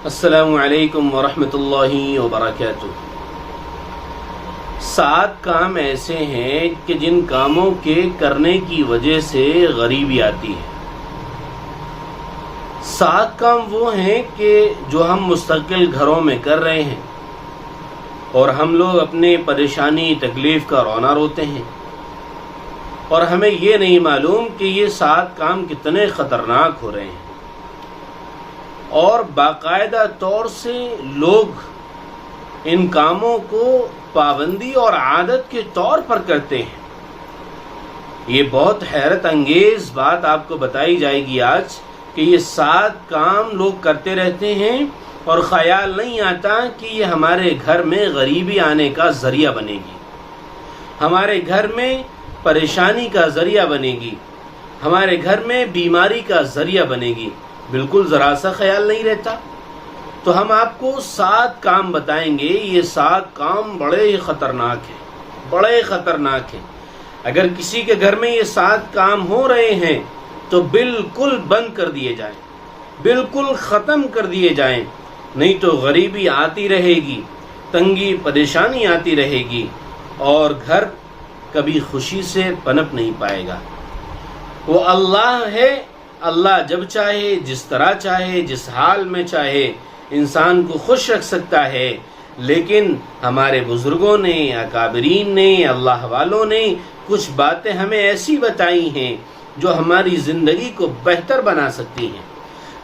السلام علیکم ورحمۃ اللہ وبرکاتہ۔ 7 کام ایسے ہیں کہ جن کاموں کے کرنے کی وجہ سے غریبی آتی ہے۔ 7 کام وہ ہیں کہ جو ہم مستقل گھروں میں کر رہے ہیں اور ہم لوگ اپنے پریشانی تکلیف کا رونا روتے ہیں اور ہمیں یہ نہیں معلوم کہ یہ 7 کام کتنے خطرناک ہو رہے ہیں، اور باقاعدہ طور سے لوگ ان کاموں کو پابندی اور عادت کے طور پر کرتے ہیں۔ یہ بہت حیرت انگیز بات آپ کو بتائی جائے گی آج کہ یہ 7 کام لوگ کرتے رہتے ہیں اور خیال نہیں آتا کہ یہ ہمارے گھر میں غریبی آنے کا ذریعہ بنے گی، ہمارے گھر میں پریشانی کا ذریعہ بنے گی، ہمارے گھر میں بیماری کا ذریعہ بنے گی۔ بالکل ذرا سا خیال نہیں رہتا۔ تو ہم آپ کو 7 کام بتائیں گے۔ یہ 7 کام بڑے ہی خطرناک ہیں، بڑے خطرناک ہیں۔ اگر کسی کے گھر میں یہ 7 کام ہو رہے ہیں تو بالکل بند کر دیے جائیں، بالکل ختم کر دیے جائیں، نہیں تو غریبی آتی رہے گی، تنگی پریشانی آتی رہے گی اور گھر کبھی خوشی سے پنپ نہیں پائے گا۔ وہ اللہ ہے، اللہ جب چاہے، جس طرح چاہے، جس حال میں چاہے انسان کو خوش رکھ سکتا ہے، لیکن ہمارے بزرگوں نے، اکابرین نے، اللہ والوں نے کچھ باتیں ہمیں ایسی بتائی ہیں جو ہماری زندگی کو بہتر بنا سکتی ہیں،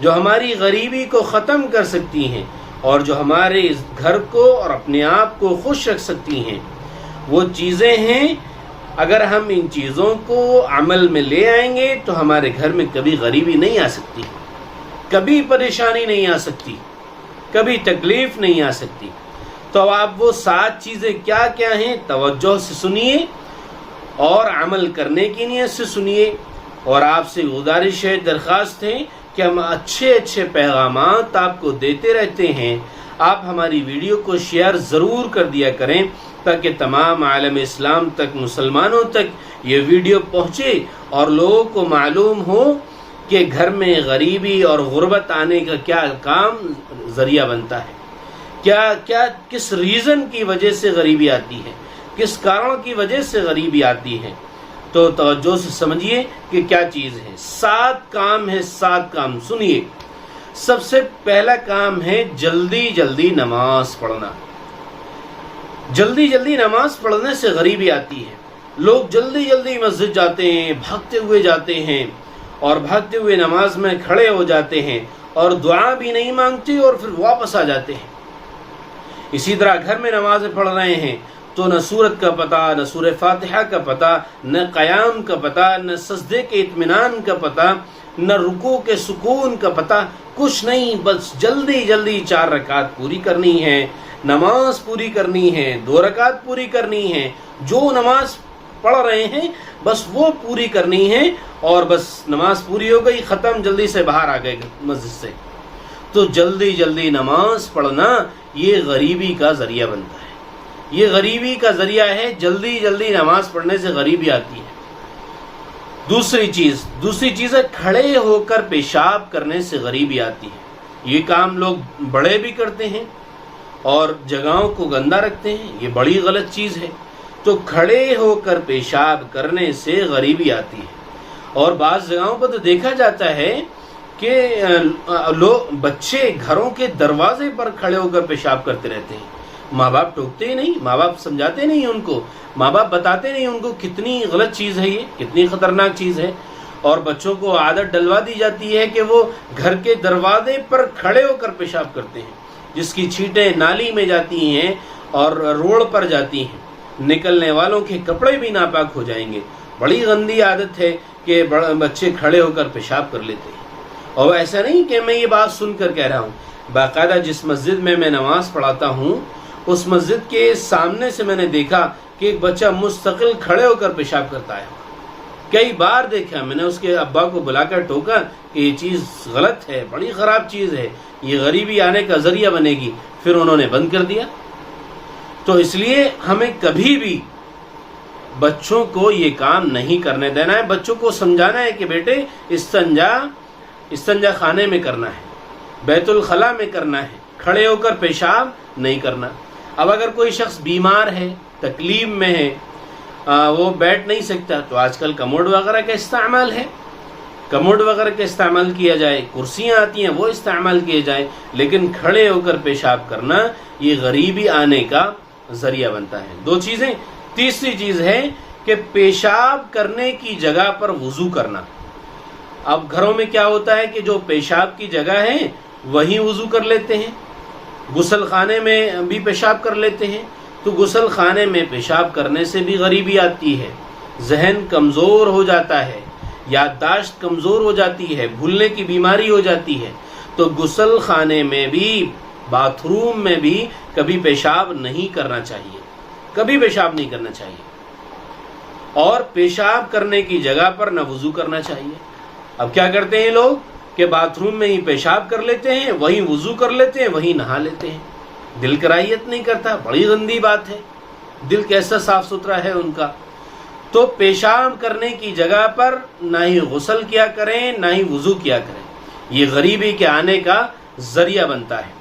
جو ہماری غریبی کو ختم کر سکتی ہیں اور جو ہمارے گھر کو اور اپنے آپ کو خوش رکھ سکتی ہیں۔ وہ چیزیں ہیں، اگر ہم ان چیزوں کو عمل میں لے آئیں گے تو ہمارے گھر میں کبھی غریبی نہیں آ سکتی، کبھی پریشانی نہیں آ سکتی، کبھی تکلیف نہیں آ سکتی۔ تو اب آپ وہ 7 چیزیں کیا کیا ہیں توجہ سے سنیے اور عمل کرنے کی نیت سے سنیے، اور آپ سے گزارش ہے، درخواست ہے کہ ہم اچھے پیغامات آپ کو دیتے رہتے ہیں۔ آپ ہماری ویڈیو کو شیئر ضرور کر دیا کریں تاکہ تمام عالم اسلام تک، مسلمانوں تک یہ ویڈیو پہنچے اور لوگوں کو معلوم ہو کہ گھر میں غریبی اور غربت آنے کا کیا کام ذریعہ بنتا ہے، کس ریزن کی وجہ سے غریبی آتی ہے، کس کارن کی وجہ سے غریبی آتی ہے۔ تو توجہ سے سمجھیے کہ کیا چیز ہے۔ 7 کام ہے، 7 کام سنیے۔ سب سے پہلا کام ہے جلدی نماز پڑھنا۔ جلدی نماز پڑھنے سے غریبی آتی ہے۔ لوگ جلدی مسجد جاتے ہیں، بھاگتے ہوئے جاتے ہیں اور بھاگتے ہوئے نماز میں کھڑے ہو جاتے ہیں اور دعا بھی نہیں مانگتے اور پھر واپس آ جاتے ہیں۔ اسی طرح گھر میں نمازیں پڑھ رہے ہیں تو نہ سورت کا پتہ، نہ سورہ فاتحہ کا پتہ، نہ قیام کا پتہ، نہ سجدے کے اطمینان کا پتہ، نہ رکوع کے سکون کا پتہ، کچھ نہیں، بس جلدی 4 رکعت پوری کرنی ہے، نماز پوری کرنی ہے، 2 رکعت پوری کرنی ہے، جو نماز پڑھ رہے ہیں بس وہ پوری کرنی ہے، اور بس نماز پوری ہو گئی، ختم، جلدی سے باہر آ گئے مسجد سے۔ تو جلدی نماز پڑھنا یہ غریبی کا ذریعہ بنتا ہے، یہ غریبی کا ذریعہ ہے۔ جلدی نماز پڑھنے سے غریبی آتی ہے۔ دوسری چیز ہے کھڑے ہو کر پیشاب کرنے سے غریبی آتی ہے۔ یہ کام لوگ بڑے بھی کرتے ہیں اور جگہوں کو گندا رکھتے ہیں، یہ بڑی غلط چیز ہے۔ تو کھڑے ہو کر پیشاب کرنے سے غریبی آتی ہے، اور بعض جگہوں پر تو دیکھا جاتا ہے کہ لوگ، بچے گھروں کے دروازے پر کھڑے ہو کر پیشاب کرتے رہتے ہیں۔ ماں باپ ٹوکتے ہی نہیں، ماں باپ سمجھاتے نہیں ان کو، ماں باپ بتاتے نہیں ان کو کتنی غلط چیز ہے، یہ کتنی خطرناک چیز ہے، اور بچوں کو عادت ڈلوا دی جاتی ہے کہ وہ گھر کے دروازے پر کھڑے ہو کر پیشاب کرتے ہیں، جس کی چھینٹیں نالی میں جاتی ہیں اور روڈ پر جاتی ہیں، نکلنے والوں کے کپڑے بھی ناپاک ہو جائیں گے۔ بڑی گندی عادت ہے کہ بچے کھڑے ہو کر پیشاب کر لیتے ہیں۔ اور ایسا نہیں کہ میں یہ بات سن کر کہہ رہا ہوں، باقاعدہ جس مسجد میں نماز پڑھاتا ہوں اس مسجد کے سامنے سے میں نے دیکھا کہ ایک بچہ مستقل کھڑے ہو کر پیشاب کرتا ہے۔ کئی بار دیکھا میں نے، اس کے ابا کو بلا کر ٹوکا کہ یہ چیز غلط ہے، بڑی خراب چیز ہے، یہ غریبی آنے کا ذریعہ بنے گی، پھر انہوں نے بند کر دیا۔ تو اس لیے ہمیں کبھی بھی بچوں کو یہ کام نہیں کرنے دینا ہے۔ بچوں کو سمجھانا ہے کہ بیٹے استنجا خانے میں کرنا ہے، بیت الخلا میں کرنا ہے، کھڑے ہو کر پیشاب نہیں کرنا۔ اب اگر کوئی شخص بیمار ہے، تکلیف میں ہے، وہ بیٹھ نہیں سکتا، تو آج کل کموڈ وغیرہ کا استعمال ہے، کموڈ وغیرہ کا استعمال کیا جائے، کرسیاں آتی ہیں وہ استعمال کیے جائے، لیکن کھڑے ہو کر پیشاب کرنا یہ غریبی آنے کا ذریعہ بنتا ہے۔ دو چیزیں۔ تیسری چیز ہے کہ پیشاب کرنے کی جگہ پر وضو کرنا۔ اب گھروں میں کیا ہوتا ہے کہ جو پیشاب کی جگہ ہے وہیں وضو کر لیتے ہیں، غسل خانے میں بھی پیشاب کر لیتے ہیں، تو غسل خانے میں پیشاب کرنے سے بھی غریبی آتی ہے، ذہن کمزور ہو جاتا ہے، یادداشت کمزور ہو جاتی ہے، بھولنے کی بیماری ہو جاتی ہے۔ تو غسل خانے میں بھی، باتھ روم میں بھی کبھی پیشاب نہیں کرنا چاہیے، کبھی پیشاب نہیں کرنا چاہیے، اور پیشاب کرنے کی جگہ پر نہ وضو کرنا چاہیے۔ اب کیا کرتے ہیں لوگ کہ باتھ روم میں ہی پیشاب کر لیتے ہیں، وہیں وضو کر لیتے ہیں، وہیں نہا لیتے ہیں، دل کراہیت نہیں کرتا۔ بڑی گندی بات ہے، دل کیسا صاف ستھرا ہے ان کا۔ تو پیشاب کرنے کی جگہ پر نہ ہی غسل کیا کریں، نہ ہی وضو کیا کریں، یہ غریبی کے آنے کا ذریعہ بنتا ہے۔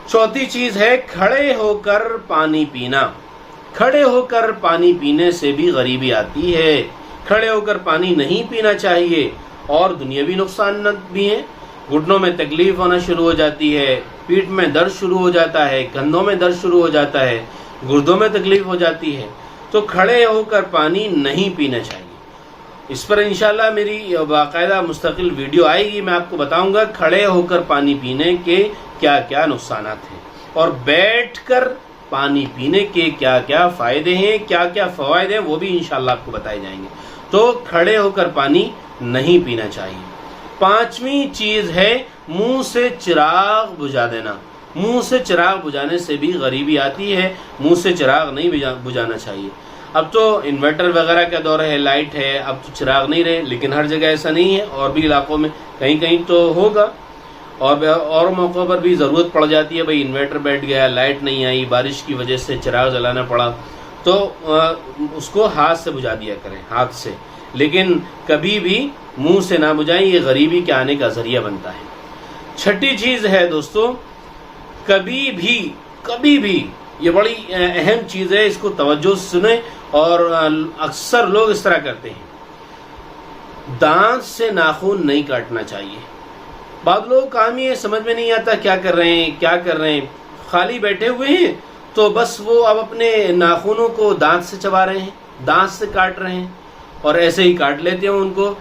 چوتھی چیز ہے کھڑے ہو کر پانی پینا۔ کھڑے ہو کر پانی پینے سے بھی غریبی آتی ہے، کھڑے ہو کر پانی نہیں پینا چاہیے، اور دنیاوی نقصانات بھی ہیں۔ گھٹنوں میں تکلیف ہونا شروع ہو جاتی ہے، پیٹھ میں درد شروع ہو جاتا ہے، کندھوں میں درد شروع ہو جاتا ہے، گردوں میں تکلیف ہو جاتی ہے۔ تو کھڑے ہو کر پانی نہیں پینا چاہیے۔ اس پر انشاءاللہ میری باقاعدہ مستقل ویڈیو آئے گی، میں آپ کو بتاؤں گا کھڑے ہو کر پانی پینے کے کیا کیا نقصانات ہیں، اور بیٹھ کر پانی پینے کے کیا کیا فائدے ہیں، کیا کیا فوائد ہیں، وہ بھی انشاءاللہ آپ کو بتائے جائیں گے۔ تو کھڑے ہو کر پانی نہیں پینا چاہیے۔ پانچویں چیز ہے منہ سے چراغ بجھا دینا۔ منہ سے چراغ بجھانے سے بھی غریبی آتی ہے، منہ سے چراغ نہیں بجھانا چاہیے۔ اب تو انورٹر وغیرہ کا دور ہے، لائٹ ہے، اب تو چراغ نہیں رہے، لیکن ہر جگہ ایسا نہیں ہے، اور بھی علاقوں میں کہیں کہیں تو ہوگا، اور موقعوں پر بھی ضرورت پڑ جاتی ہے، بھئی انورٹر بیٹھ گیا، لائٹ نہیں آئی، بارش کی وجہ سے چراغ جلانا پڑا، تو اس کو ہاتھ سے بجھا دیا کریں، ہاتھ سے، لیکن کبھی بھی منہ سے نہ بجھائیں، یہ غریبی کے آنے کا ذریعہ بنتا ہے۔ چھٹی چیز ہے دوستو، کبھی بھی یہ بڑی اہم چیز ہے، اس کو توجہ سے سنیں، اور اکثر لوگ اس طرح کرتے ہیں، دانت سے ناخن نہیں کاٹنا چاہیے۔ بعض لوگ کام یہ سمجھ میں نہیں آتا کیا کر رہے ہیں، خالی بیٹھے ہوئے ہیں تو بس وہ اب اپنے ناخنوں کو دانت سے چبا رہے ہیں، دانت سے کاٹ رہے ہیں، اور ایسے ہی کاٹ لیتے ہیں، ان کو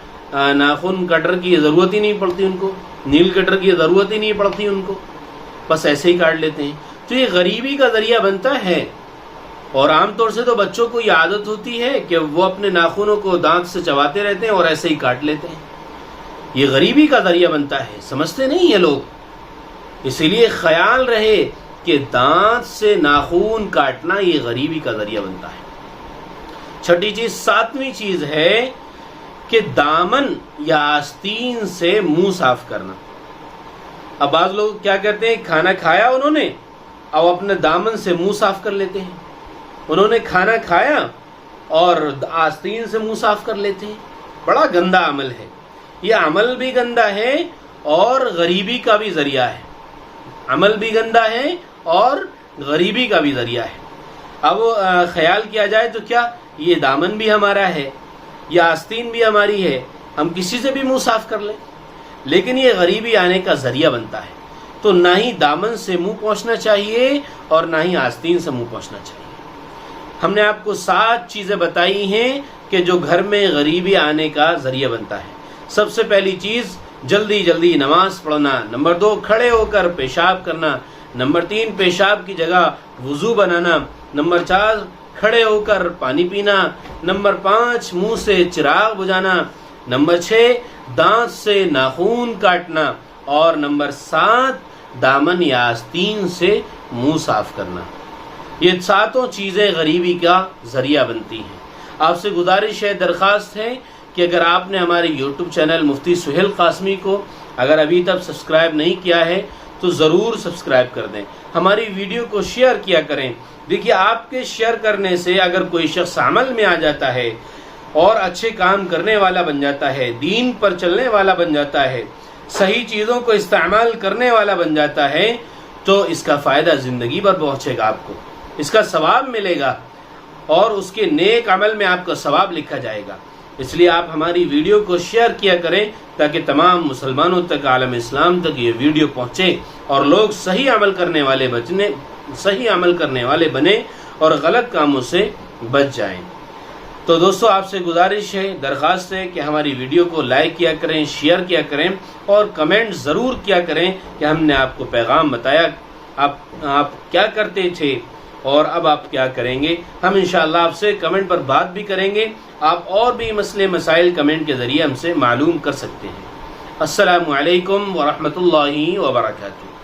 ناخن کٹر کی ضرورت ہی نہیں پڑتی، ان کو نیل کٹر کی ضرورت ہی نہیں پڑتی ان کو، بس ایسے ہی کاٹ لیتے ہیں۔ تو یہ غریبی کا ذریعہ بنتا ہے، اور عام طور سے تو بچوں کو یہ عادت ہوتی ہے کہ وہ اپنے ناخنوں کو دانت سے چباتے رہتے ہیں اور ایسے ہی کاٹ لیتے ہیں، یہ غریبی کا ذریعہ بنتا ہے، سمجھتے نہیں ہیں لوگ۔ اسی لیے خیال رہے کہ دانت سے ناخن کاٹنا یہ غریبی کا ذریعہ بنتا ہے۔ چھٹی چیز، ساتویں چیز ہے کہ دامن یا آستین سے منہ صاف کرنا۔ اب بعض لوگ کیا کرتے ہیں، کھانا کھایا انہوں نے، اب اپنے دامن سے منہ صاف کر لیتے ہیں، انہوں نے کھانا کھایا اور آستین سے منہ صاف کر لیتے ہیں، بڑا گندا عمل ہے، یہ عمل بھی گندا ہے اور غریبی کا بھی ذریعہ ہے، عمل بھی گندا ہے اور غریبی کا بھی ذریعہ ہے۔ اب خیال کیا جائے تو کیا یہ دامن بھی ہمارا ہے، یہ آستین بھی ہماری ہے، ہم کسی سے بھی منہ صاف کر لیں، لیکن یہ غریبی آنے کا ذریعہ بنتا ہے۔ تو نہ ہی دامن سے منہ پوچھنا چاہیے اور نہ ہی آستین سے منہ پوچھنا چاہیے۔ ہم نے آپ کو 7 چیزیں بتائی ہیں کہ جو گھر میں غریبی آنے کا ذریعہ بنتا ہے۔ سب سے پہلی چیز، جلدی نماز پڑھنا۔ نمبر 2، کھڑے ہو کر پیشاب کرنا۔ نمبر 3، پیشاب کی جگہ وضو بنانا۔ نمبر 4، کھڑے ہو کر پانی پینا۔ نمبر 5، منہ سے چراغ بجھانا۔ نمبر 6، دانت سے ناخن کاٹنا۔ اور نمبر 7، دامن یا آستین سے منہ صاف کرنا۔ یہ 7 چیزیں غریبی کا ذریعہ بنتی ہیں۔ آپ سے گزارش ہے، درخواست ہے کہ اگر آپ نے ہمارے یوٹیوب چینل مفتی سہیل قاسمی کو اگر ابھی تک سبسکرائب نہیں کیا ہے تو ضرور سبسکرائب کر دیں، ہماری ویڈیو کو شیئر کیا کریں۔ دیکھیے، آپ کے شیئر کرنے سے اگر کوئی شخص عمل میں آ جاتا ہے اور اچھے کام کرنے والا بن جاتا ہے، دین پر چلنے والا بن جاتا ہے، صحیح چیزوں کو استعمال کرنے والا بن جاتا ہے تو اس کا فائدہ زندگی پر پہنچے گا، آپ کو اس کا ثواب ملے گا اور اس کے نیک عمل میں آپ کا ثواب لکھا جائے گا۔ اس لیے آپ ہماری ویڈیو کو شیئر کیا کریں تاکہ تمام مسلمانوں تک، عالم اسلام تک یہ ویڈیو پہنچے اور لوگ صحیح عمل کرنے والے بنے اور غلط کاموں سے بچ جائیں۔ تو دوستو، آپ سے گزارش ہے، درخواست ہے کہ ہماری ویڈیو کو لائک کیا کریں، شیئر کیا کریں اور کمنٹ ضرور کیا کریں کہ ہم نے آپ کو پیغام بتایا، آپ کیا کرتے تھے اور اب آپ کیا کریں گے۔ ہم انشاءاللہ آپ سے کمنٹ پر بات بھی کریں گے، آپ اور بھی مسئلے مسائل کمنٹ کے ذریعے ہم سے معلوم کر سکتے ہیں۔ السلام علیکم ورحمۃ اللہ وبرکاتہ۔